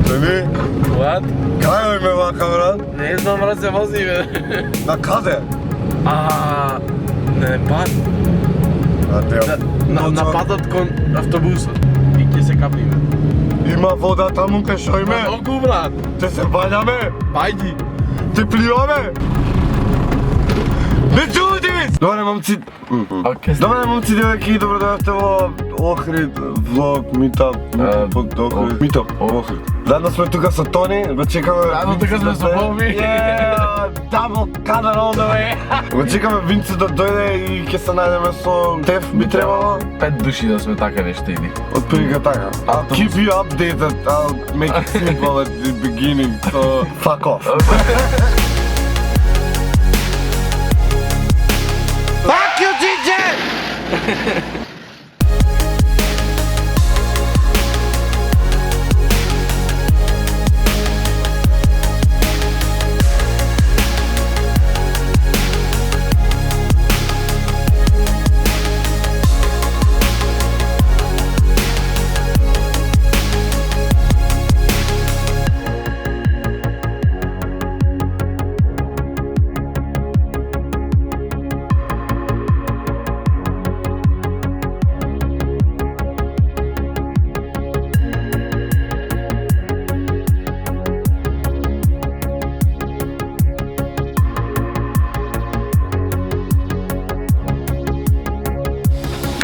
Sani? What? Kaj me ovakav rad? Ne znam, brat, se vozi, be. Na kade? Ne, pad. Napadат кон автобусот. И ќе се капиме. Има вода таму кај што име? Многу, брат. Те се бањаме? Ајди. Те пливаме? Не чуди! Добре, момци. Добре, момци, девојки, добро дојавте во Охрид, влог, митап, под Охрид. Митап, Охрид. Заедно сме тука со Тони, го чекаме... Заедно тука сме со Боби. Double cutter all the way. Го чекаме Винце да дојде и ќе се најдеме со Теф, би требало. 5 души да сме така нешто иди. Од прилика така. I'll keep you updated, I'll make it simple at the beginning, so fuck off. Fuck you, DJ!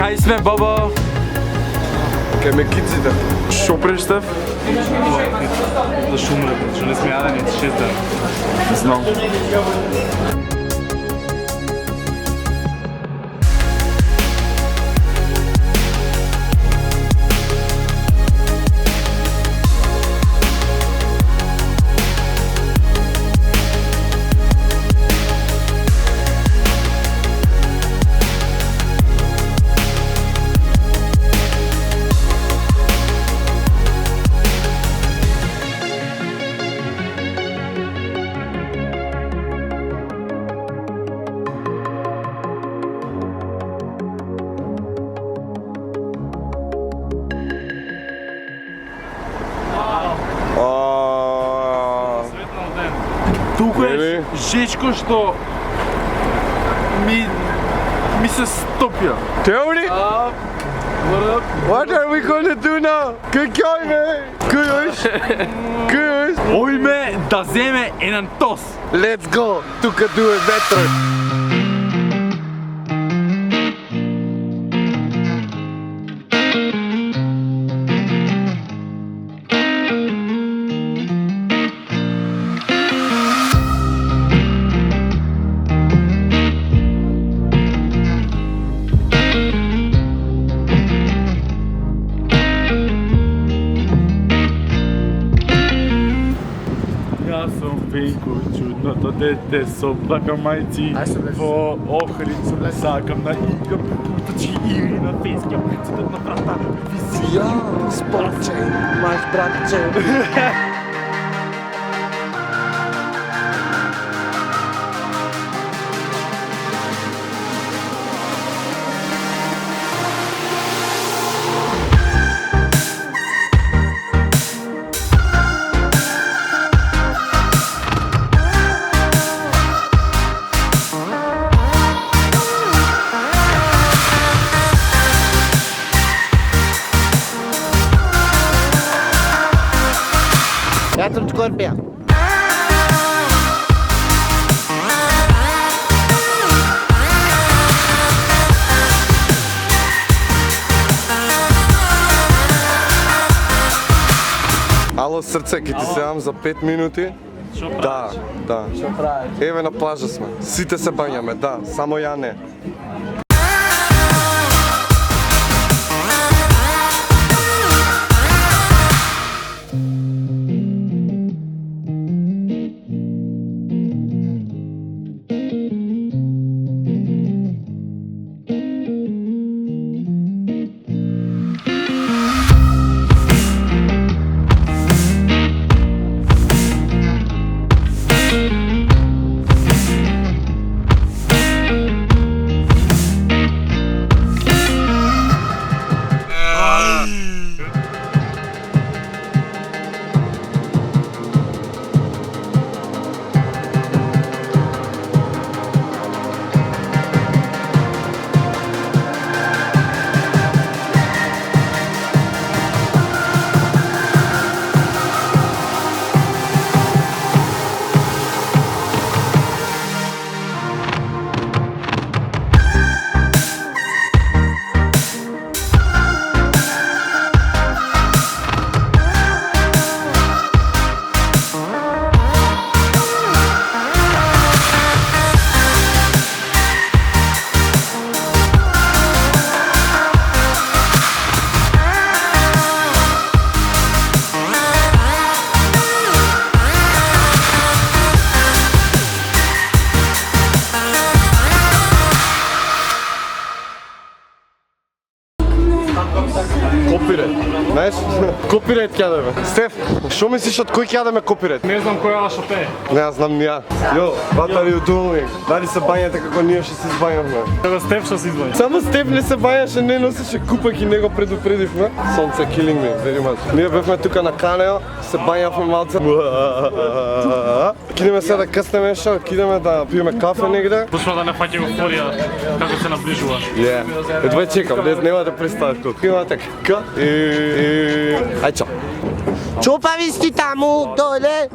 Кај сме, Бобо? Кај мекиците. Шо прештев? Да шумре, што не сме јадени 6 дена. Знам. Туку е жечко што ми се стопја. Theory? What are we gonna do now? Какој ме? Кој? Ојме да земе еден тос. Let's go! Тука дуе ветро. Јас сум Венко, чудното дете со блака мајци. Во Охрид сакам да играм путачи игри на фески, прицетот на брата виси. Ја, спорче, маш братче. Я съм Скорпия. Ало, срце, ќе ти се јавам за 5 минути. Шо Да, да. Еве на плажа сме. Сите се бањаме, да, само ја не. Копирет. Знаеш? Копирет ядеме. Стеф, што мислиш од кој ядеме копирет? Не знам кој е шо те. Не, аз знам ни ја. Йо, what are you doing? Дали се бањате како ние што се избањавме? Како Стеф што се извања. Само Стеф не се бањаше, не носеше купак и не го предупредивме. Сонце killing me, very much. Ние бевме тука на Канео, се бањавме малце. Кидеме сега да къснеме шо, кидеме да пиеме кафе негде. Почва да не фаќа еуфорија како се наближува. Едва чекам, нема да представят колко. Имате К и... Ај чао. Чупавис ти таму, доле.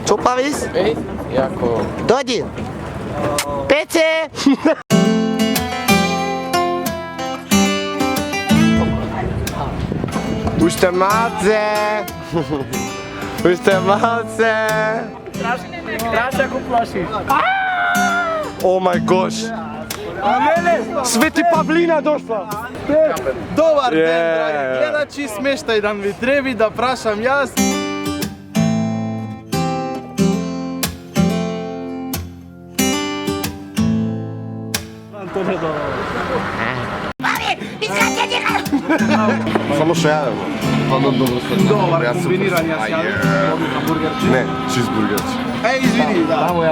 Чупавис. Ej, jako... Дојди. Пеце. Уште малце. Уште малце. Strašne ako plaši. О май гош. Свети Павлина дошла. Dobar Je. den, dragi gledači, smeštaj da mi trebi da prašam jaz. Само што јадем. Ono dobro sad. Dobar, Ja sam kombiniran jaz jadem. Dobri hamburgerči. Ne, cheeseburgerci. Ej, izvini, da. Tamo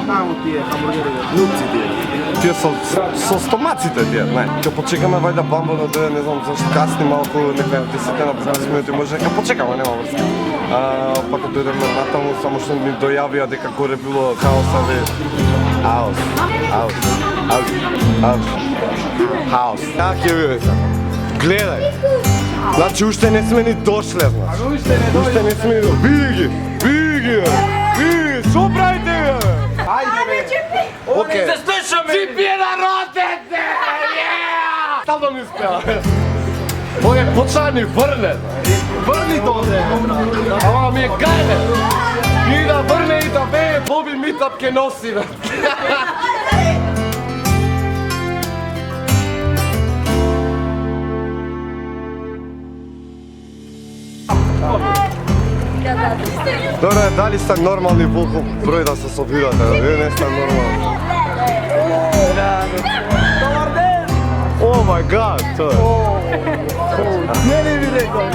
Tamo ti je hamburgeri. Lupci ti je. Тие со стомаците тие, не. Ќе почекаме вајда Бамбо да дојде, не знам зашто касни малку, нека 10 на 15 минути, може дека почекаме, нема врска. Па кога дојдеме натаму, само што ми дојавија дека горе било хаос, але хаос. Хаос. Така ќе биде сега. Гледај. Значи уште не сме ни дошле, значи. Уште не сме ни дошле. Види ги, што правите, бе? Ajde, be. Окей. Ципие на ротете! Там да ми успеа. Ој е почани врне. Vrni to ovde. Ама ми е гајле. И да врне и да бее Боби Митап ке носи, бе. Добре, дали сте нормални волков број да се собирате? Вие не сте нормални. О май гад, тоа е. Ne bi rekao.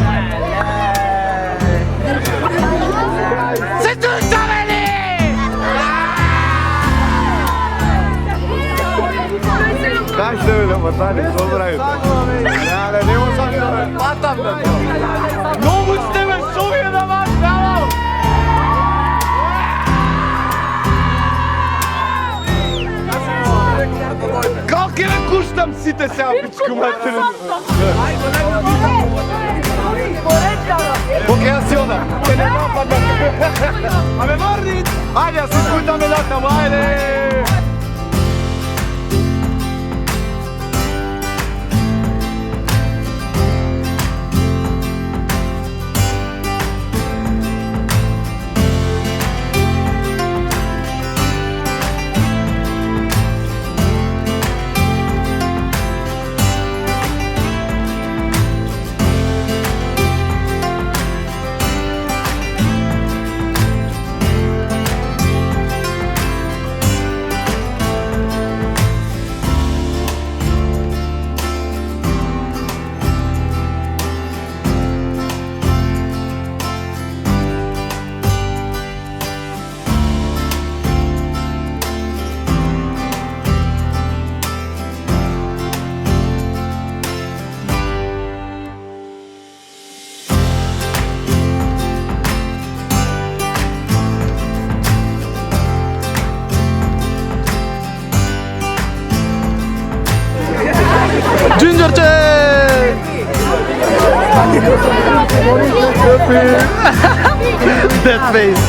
Се туштавели! Кај сте бе, мотани, што правите? Не, нема сами да ме патам, бе. Многу сте ме шовија да вас давам! Како ќе ме куштам сите сега, пичку материн? Окей, јас си одам. Ке не нападам. Абе, врнит! Ајде, јас си скутаме натаму, ајде! Ginger That face.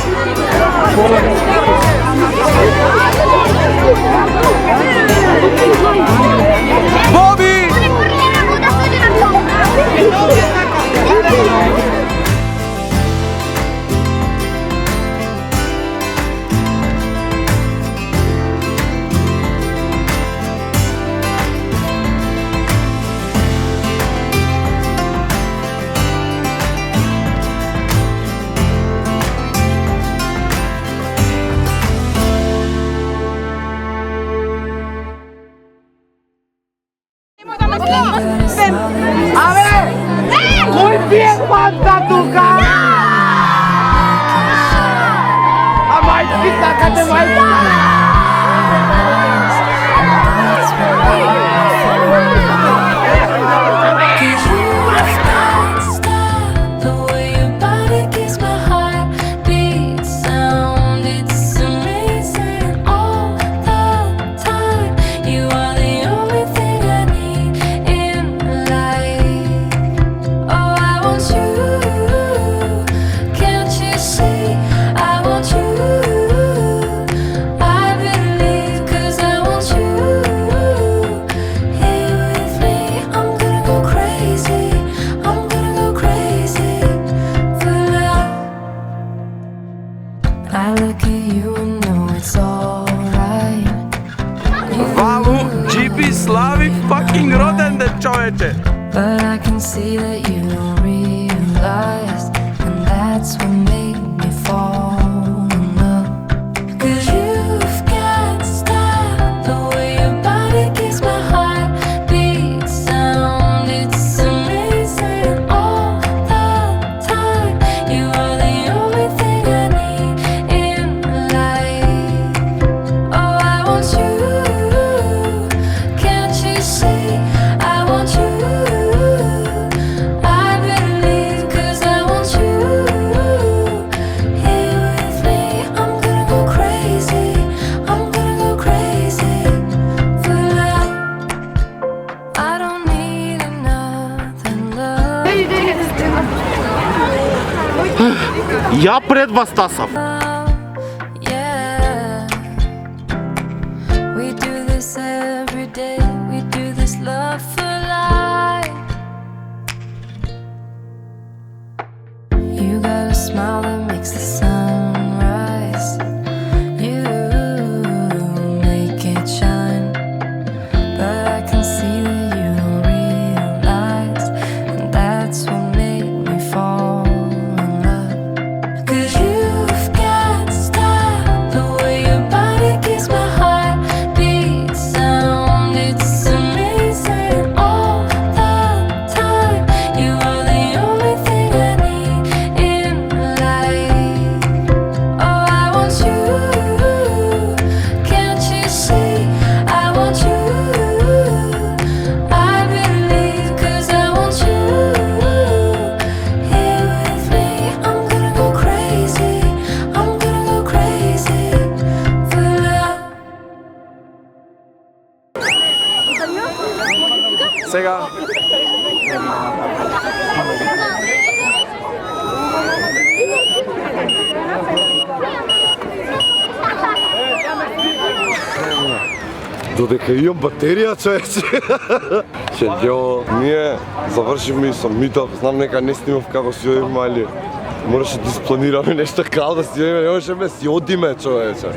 Bije fanta tuka! A majtki taka te majtki! Valu, GP Slavi fucking rodende, čoveče! But I can see that you don't realize, and that's what made me fall in love. 'Cause you've got style, the way your body keeps my heart beat sound. It's amazing all the time. You are the only thing I need in life. Oh, I want you. Can't you see? I want you. I believe 'cause I want you here with me. I'm gonna go crazy. I'm gonna go crazy for love. I don't need another love. Я пред вас, Тасов. Yeah, we do this every day. We do this love for life. You got a smile that makes the sun rise. You make it shine, but I can see that you don't realize, and that's what made me fall in love. 'Cause you've got style, the way your body keeps my heart beat sound. It's amazing all the time. You are the only thing I need in life. Oh, I want you. Can't you see? I want you. I believe 'cause I want you here with me. I'm gonna go crazy. I'm gonna go crazy for love. Сега. Додека имам батерија, човече. Шеѓо, ние завршивме и со митов, знам нека не снимав како си одиме, али мораше да испланираме нешто као да си одиме, не можеше да си одиме, човече.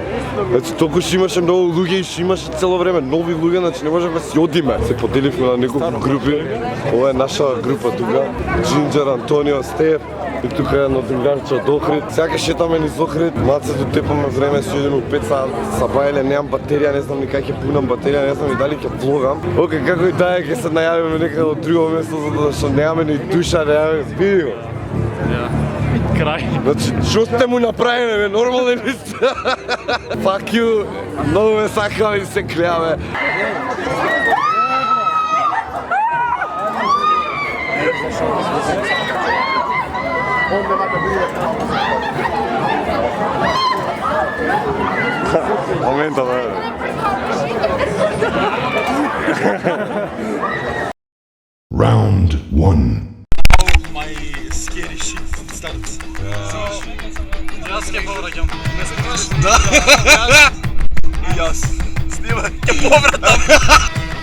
Значи, толку што имаше многу луѓе и што имаше цело време нови луѓе, значи не можевме да си одиме. Се поделивме на неколку групи. Ова е наша група тука. Джинджер, Антонио, Стеф. И тука е едно другарче од Охрид. Сега шетаме низ Охрид, маце дотепаме време, си одиме у 5 сабајле, немам батерија, не знам ни кај ќе пунам батерија, не знам и дали ќе влогам. Оке, како и да е, ќе се најавиме некаде од друго место, затоа што немаме ни душа, немаме видео. Крај. Значи, што сте му направиле, бе, нормален ли сте? Fuck you, многу ме сакам и се клеаме. Момента, бе. Round 1. My scary shit starts. Јас ќе повраќам. Не снимаш? Да. Јас. Снимам. Ќе повратам.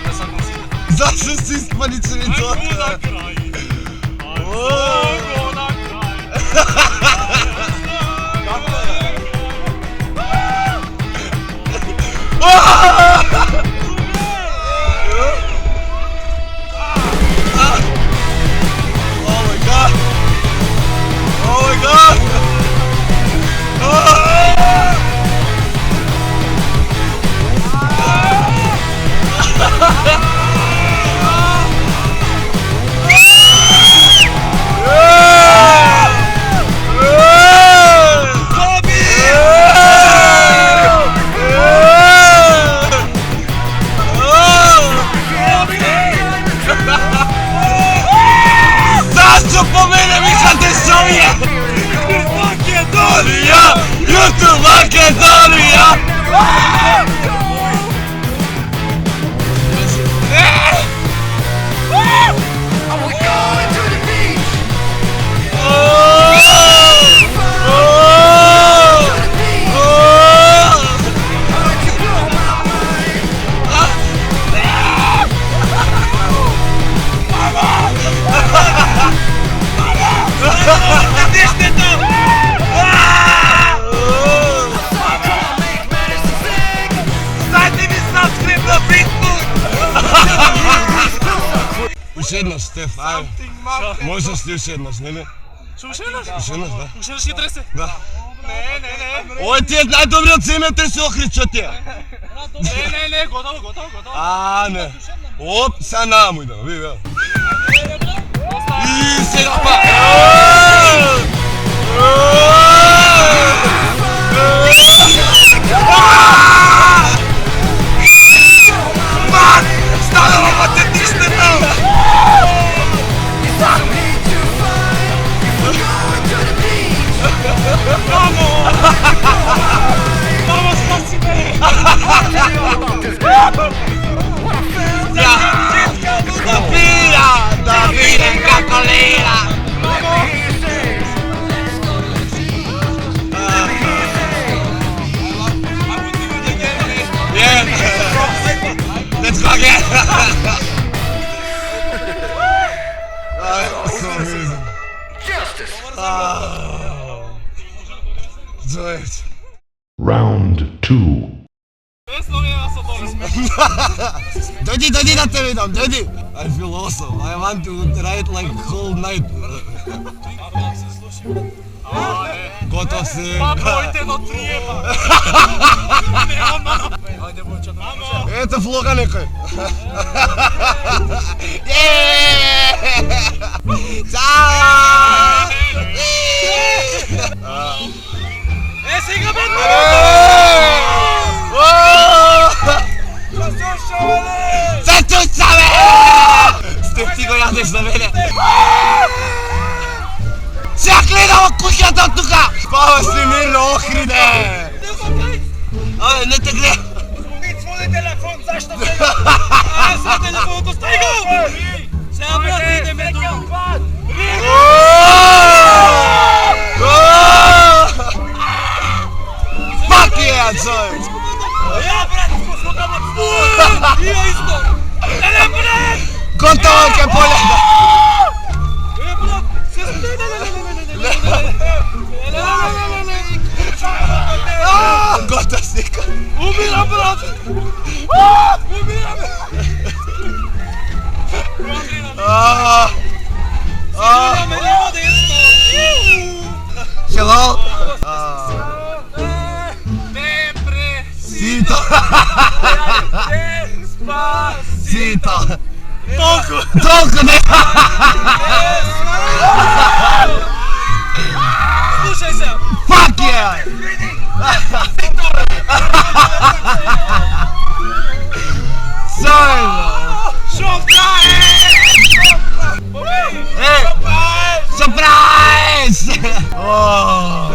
Не сам го снимам. Зашо си испаничени тоа? Ајмо на крај. Ајмо на крај. Što po mene mislite što je? Makedonija! YouTube Makedonija! Još jedno, Stef, ajde. Možeš li još jedno, ne? Još jedno, da. Ушеш ги тресе? Da. Не. Ovo ti je najdobriji cimetar se Ohrid, čo ti je? Не, готово. A, ne. Op, sad namo idemo, vidi, evo. I сега pa. Stavljamo pa te tište tamo. Мамо, спаси ме! Da vidim kako lira. Let's go again. So amazing. Justice. Round 2. Dodi da te vidim, dodi. I feel awesome. I want to ride like whole night. Gotov si. Пойте до триема! Ajde, Boča, da Eto vloga nekoj. Ćao! сега бе! Zatuca me! Stef, ti go jadeš za mene. Čak gledamo kućata od tuka! Spava si mirno, Ohride! Ove, ne te gledam. Svoj telefon, zašto se... Svoj telefon, to stigao! Сега, брат, ideme tu! Fuck yeah, čovječ! Ja, brat, smo tamo... I ja isto! Ne, brat! Kontavanke poljada! Brat, sve Gotov si. Umiram, brat! Umiram! Umiram me, nema desno! Hello? Depresito! Sito! Толку ne! Slušaj se! Fuck yeah! Sorry! Surprise! Oh!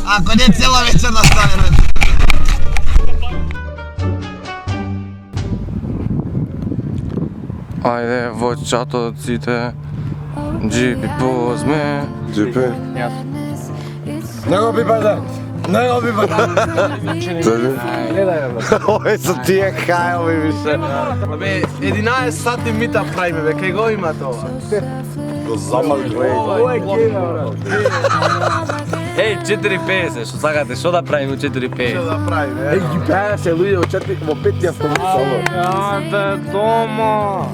Ako ne cijela večer nastavljamo. Ajde, voćatoците, джипи позме. Джипи? Ne go bi badan! Ne go bi badan! Ove su tije hajovi više. Bе, 11 сати мита правиме, бе, кај го има тоа? Ej, 4.50, što sagate, što da pravimo 4.50? Да правиме, е. Ги пееше луѓе во 5 автобусало. Ајде дома!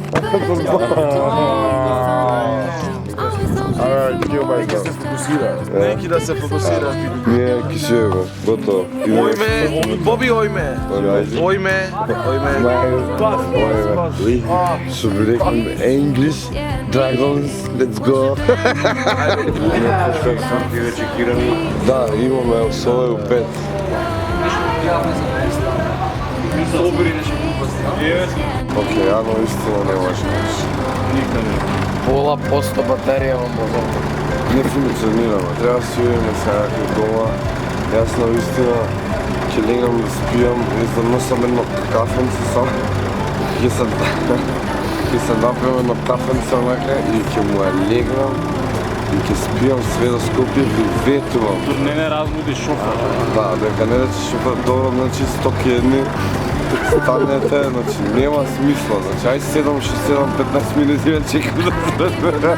Абе, ти обај Нека се фокусира. Неки да се фокусира. Ние кишево, готово. Ојме, Боби ојме. Ојме. Што би рекол, English, Dragons, let's go. Да, имаме соле у 5. Окей, ано истина не може. Пола поsto батерија во мозокот. Не функционираме, треба да си идеме сега дома. Јас на истина ќе легнам да спијам, да носам едно кафенце сам. Ќе се направам едно кафенце онака и ќе му ја легнам и ќе спијам све до Скопје и ветувам. Не разбуди шофер. Да, дека не рече шофер, добро, значи 100 едни. Станете, значи нема смисла, значи ај 7-15 минути ја чекам да свете.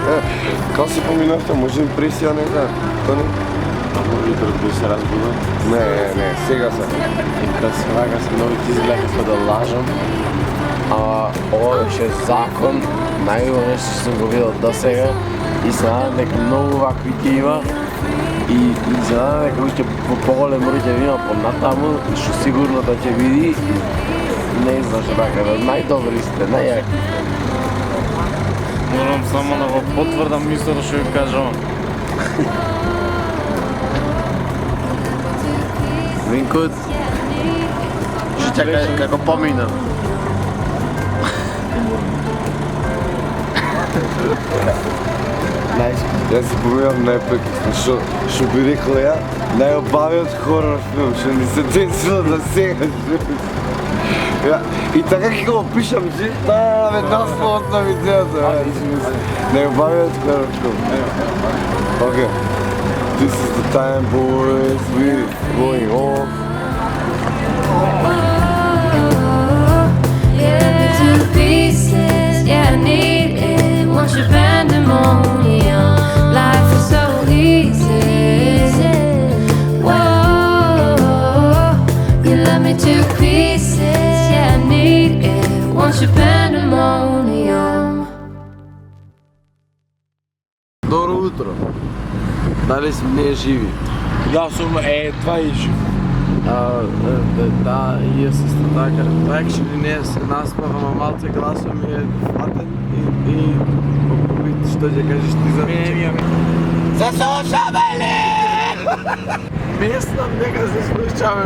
Као си поминавте, може импресија нека, Тони? Може да се разбуда. Не, сега се. Импресија се новите изгледаха да лажам. Ова беше закон, најубаво нешто што сум го видел до сега и се надам дека многу вакви ќе има и се надам дека уште поголем број ќе има понатаму и што сигурно да ќе види не знам што така, најдобри сте, најјаки. Морам само да го потврдам мислото што ја кажам. Винкот, што чакаш како помина. Јас си поминам најпрекисно, што би рекла ја, најобавиот хорор филм, што ни се десило да сега. И така ќе го опишам, че бе насловот на видеото. Најобавиот хорор филм. Okay. This is the time, boys, we're going off. To pieces, yeah, I need it. Once you're pandemonium, life is so easy. Whoa, you love me to pieces, yeah, I need it. Once you're pandemonium. Добро утро. Дали сме живи? Да, сум два и жив. Да, и јас исто така. Actually не се наспавам, а малце гласот ми е фатен и види што ќе кажеш ти за мене. Се слушаме ли? Мислам дека се слушаме.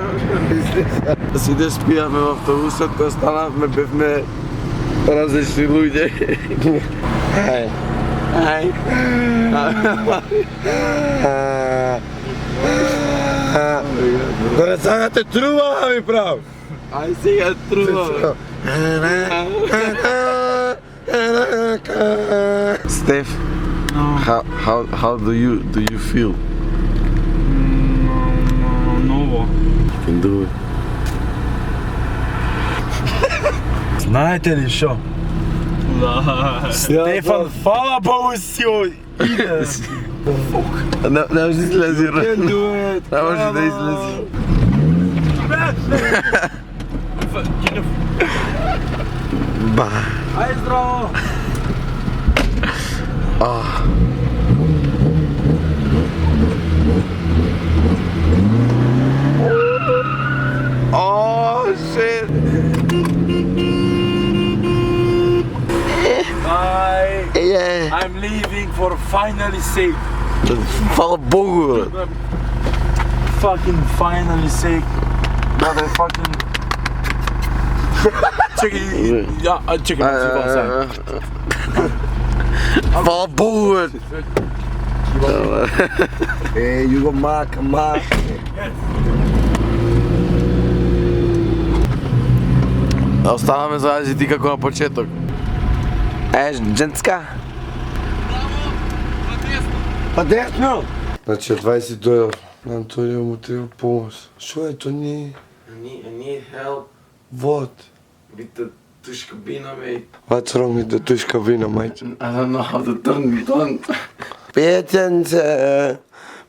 Сите спијаме во автобусот, кога станавме бевме различни луѓе. Ај. Да сега те трува ми прав. Ај сега трува. Steph, how do you feel? Ново. You can do it. Знаете ли шо? Стефан, фала Богу си иде. Не може да излези. Не може да излези. Ба. Ај здраво! Oh shit. I'm leaving for finally safe. Fala Богу. Fucking finally safe. Motherfucking... Чекай, чекай, Fala Богу. Југо мака. Оставаме зајази ти како на почеток. Женска. Па десно! Значи, 20 дојдов. На Антонио му треба помош. Шо е, то не... I need help What? with the tush cabina, mate. What's wrong with the tush cabina, mate? I don't know how to turn it on. Петенце!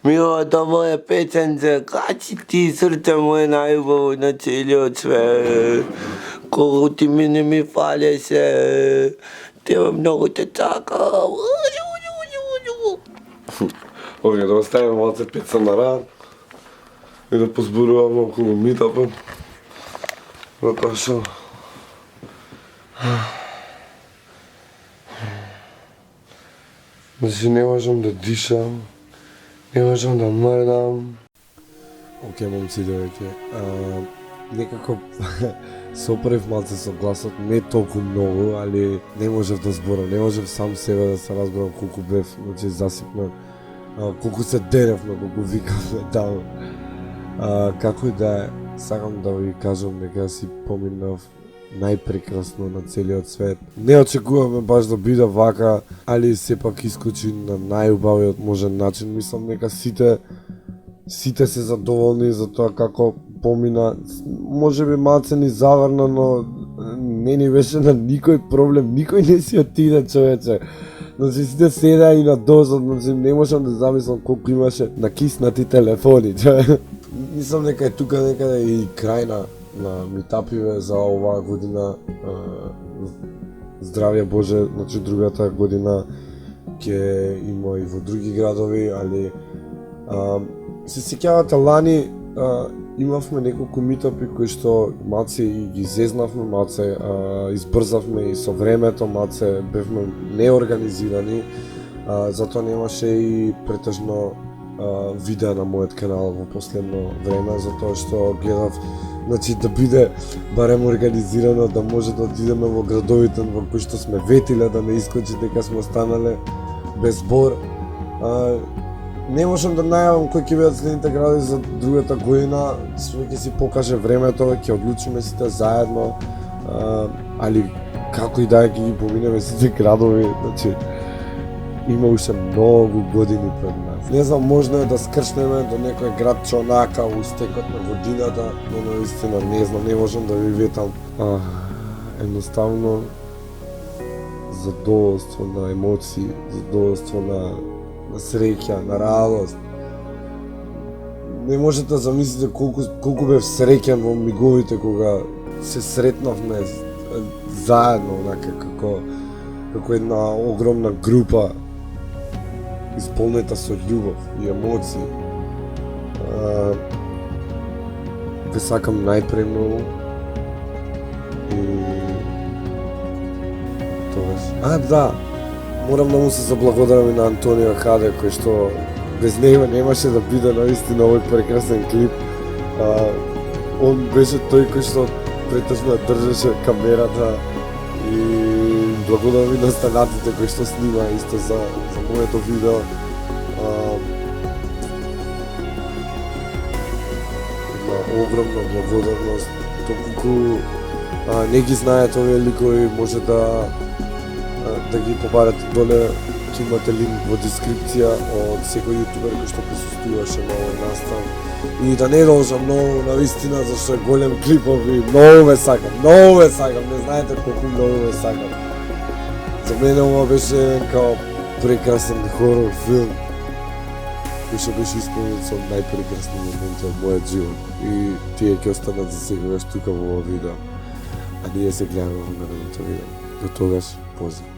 Милото моје петенце, качи ти срце моје најубаво на целиот свет. Колку ти мене ми фалеше. Тебе многу те чакам. Окей, да оставим малце пица на рад и да позборуваме околу митапа. Затоа што значи не можам да дишам, не можам да мрдам. Океј, момци, девојки, некако се оправив малце со гласот, не толку многу, али не можев да зборам, не можев сам себе да се разберам колку бев, значи засипнат, колку се деревме, колку викавме таму. Како и да е, сакам да ви кажам дека си поминав најпрекрасно на целиот свет. Не очекуваме баш да биде вака, али сепак искочи на најубавиот можен начин. Мислам дека сите се задоволни за тоа како помина. Можеби малце ни заврна, но не ни беше на никој проблем, никој не си отиде, човече. Значи сите седеа и на дозот, значи не можам да замислам колку имаше накиснати телефони, човече. Мислам дека е тука некаде и крај на митапиве за оваа година. Здравје Боже, значи другата година ќе има и во други градови, али се сеќавате лани имавме неколку митапи кои што малце и ги зезнавме, малце избрзавме и со времето, малце бевме неорганизирани, затоа немаше и претежно видеа на мојот канал во последно време, затоа што гледав, значи да биде барем организирано, да може да отидеме во градовите во кои што сме ветиле, да не искочи дека сме останале без збор. Не можам да најавам кои ќе бидат следните градови за другата година, ќе си покаже времето, ќе одлучиме сите заедно, али како и да ќе ги поминеме сите градови, значи има уште многу години пред нас. Не знам, можно е да скршнеме до некој град чонака у стекот на годината, но наистина не знам, не можам да ви ветам. Едноставно задоволство на емоции, задоволство на среќа, на радост. Не можете да замислите колку бев среќен во миговите кога се сретнавме заедно, како една огромна група исполнета со љубов и емоции. Ве сакам најпремногу и тоа. Да, морам да му се заблагодарам и на Антонио Хаде, кој што без него немаше да биде наистина овој прекрасен клип. Он беше тој кој што претежно држеше камерата и благодарам и на останатите кои што снима исто за моето видео. Една огромна благодарност. Толку не ги знаете овие ликови, може да ги побарате доле, ќе имате линк во дескрипција од секој јутубер кој што присуствуваше на овој настан. И да не должам многу, навистина, зашто е голем клипов и многу ве сакам, не знаете колку многу ве сакам. За мене ова беше еден као прекрасен хорор филм кој што беше исполнет со најпрекрасни моменти од мојот живот и тие ќе останат за секогаш тука во ова видео, а ние се гледаме во наредното видео. До тогаш, поздрав!